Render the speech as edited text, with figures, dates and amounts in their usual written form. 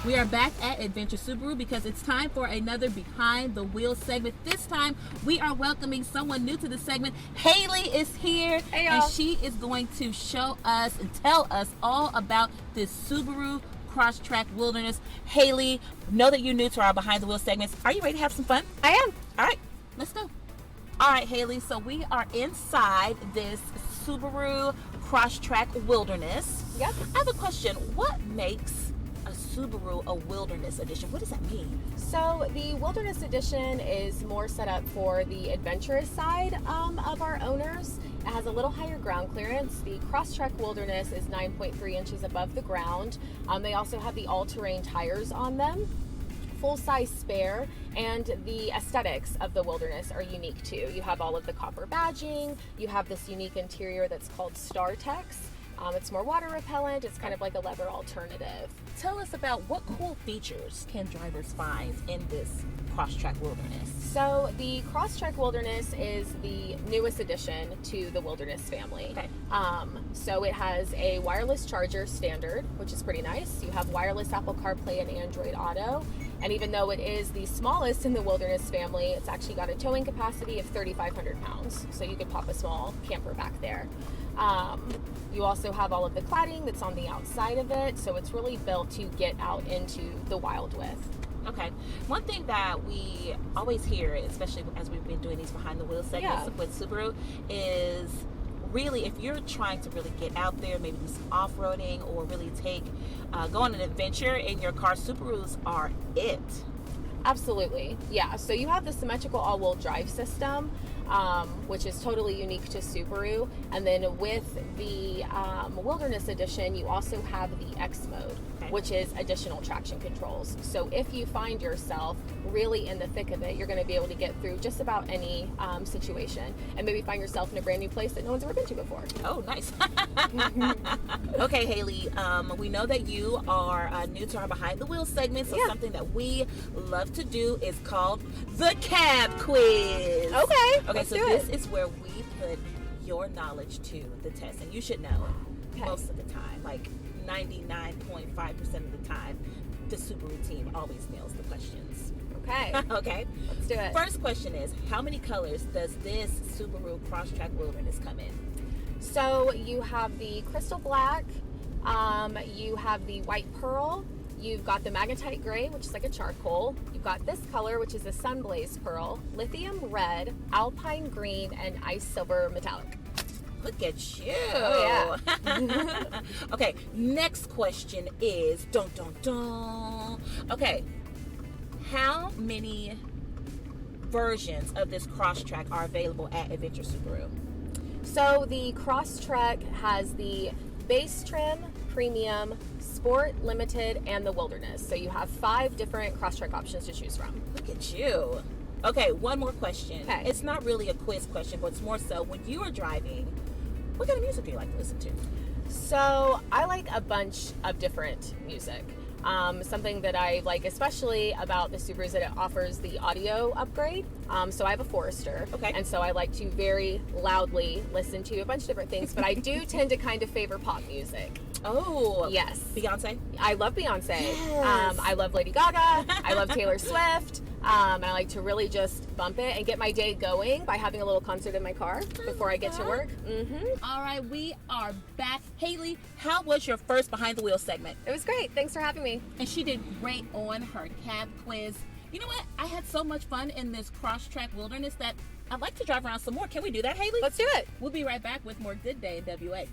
We are back at Adventure Subaru because it's time for another Behind the Wheel segment. This time, we are welcoming someone new to the segment. Haley is here, hey, y'all. and she is going to show us and tell us all about this Subaru Crosstrek Wilderness. Haley, know that you're new to our Behind the Wheel segments. Are you ready to have some fun? I am. All right, let's go. All right, Haley, so we are inside this Subaru Crosstrek Wilderness. Yep. I have a question. What makes a Subaru a Wilderness Edition? What does that mean? So the Wilderness Edition is more set up for the adventurous side of our owners. It has a little higher ground clearance. The Crosstrek Wilderness is 9.3 inches above the ground. They also have the all-terrain tires on them, full-size spare, and the aesthetics of the Wilderness are unique too. You have all of the copper badging. You have this unique interior that's called StarTex. It's more water repellent. It's kind of like a leather alternative. Tell us about what cool features can drivers find in this Crosstrek Wilderness. So the Crosstrek Wilderness is the newest addition to the Wilderness family. Okay. So it has a wireless charger standard, which is pretty nice. You have wireless Apple CarPlay and Android Auto. And even though it is the smallest in the Wilderness family, it's actually got a towing capacity of 3,500 pounds. So you could pop a small camper back there. You also have all of the cladding that's on the outside of it, so it's really built to get out into the wild with. Okay. One thing that we always hear, especially as we've been doing these behind the wheel segments with Subaru, is really if you're trying to really get out there, maybe do some off-roading or really go on an adventure in your car, Subarus are it. Absolutely. Yeah. So you have the symmetrical all-wheel drive system, which is totally unique to Subaru. And then with the Wilderness Edition, you also have the X mode, which is additional traction controls. So if you find yourself really in the thick of it, you're going to be able to get through just about any situation and maybe find yourself in a brand new place that no one's ever been to before. Oh, nice. Okay, Haley, we know that you are new to our Behind the Wheel segment, so something that we love to do is called the Cab Quiz. Okay, so this is where we put your knowledge to the test, and you should know most of the time, like 99.5% of the time, the Subaru team always nails the questions. Okay. Okay. Let's do it. First question is, how many colors does this Subaru Crosstrek Wilderness come in? So you have the crystal black, you have the white pearl, you've got the magnetite gray, which is like a charcoal, you've got this color, which is a sunblaze pearl, lithium red, alpine green, and ice silver metallic. Look at you. Oh, yeah. Okay, next question is, dun dun dun. Okay, how many versions of this Crosstrek are available at Adventure Subaru? So the Crosstrek has the base trim, premium, sport, limited, and the Wilderness. So you have 5 different Crosstrek options to choose from. Look at you. Okay, one more question. Okay. It's not really a quiz question, but it's more so when you are driving, what kind of music do you like to listen to? So I like a bunch of different music. Something that I like especially about the Subaru is that it offers the audio upgrade. So I have a Forester, and so I like to very loudly listen to a bunch of different things, but I do tend to kind of favor pop music. Oh, yes. Beyonce? I love Beyonce. Yes. I love Lady Gaga. I love Taylor Swift. And I like to really just bump it and get my day going by having a little concert in my car before I get to work. All right, we are back. Haley, how was your first Behind the Wheel segment? It was great. Thanks for having me. And she did great on her cab quiz. You know what? I had so much fun in this Crosstrek Wilderness that I'd like to drive around some more. Can we do that, Haley? Let's do it. We'll be right back with more Good Day in WA.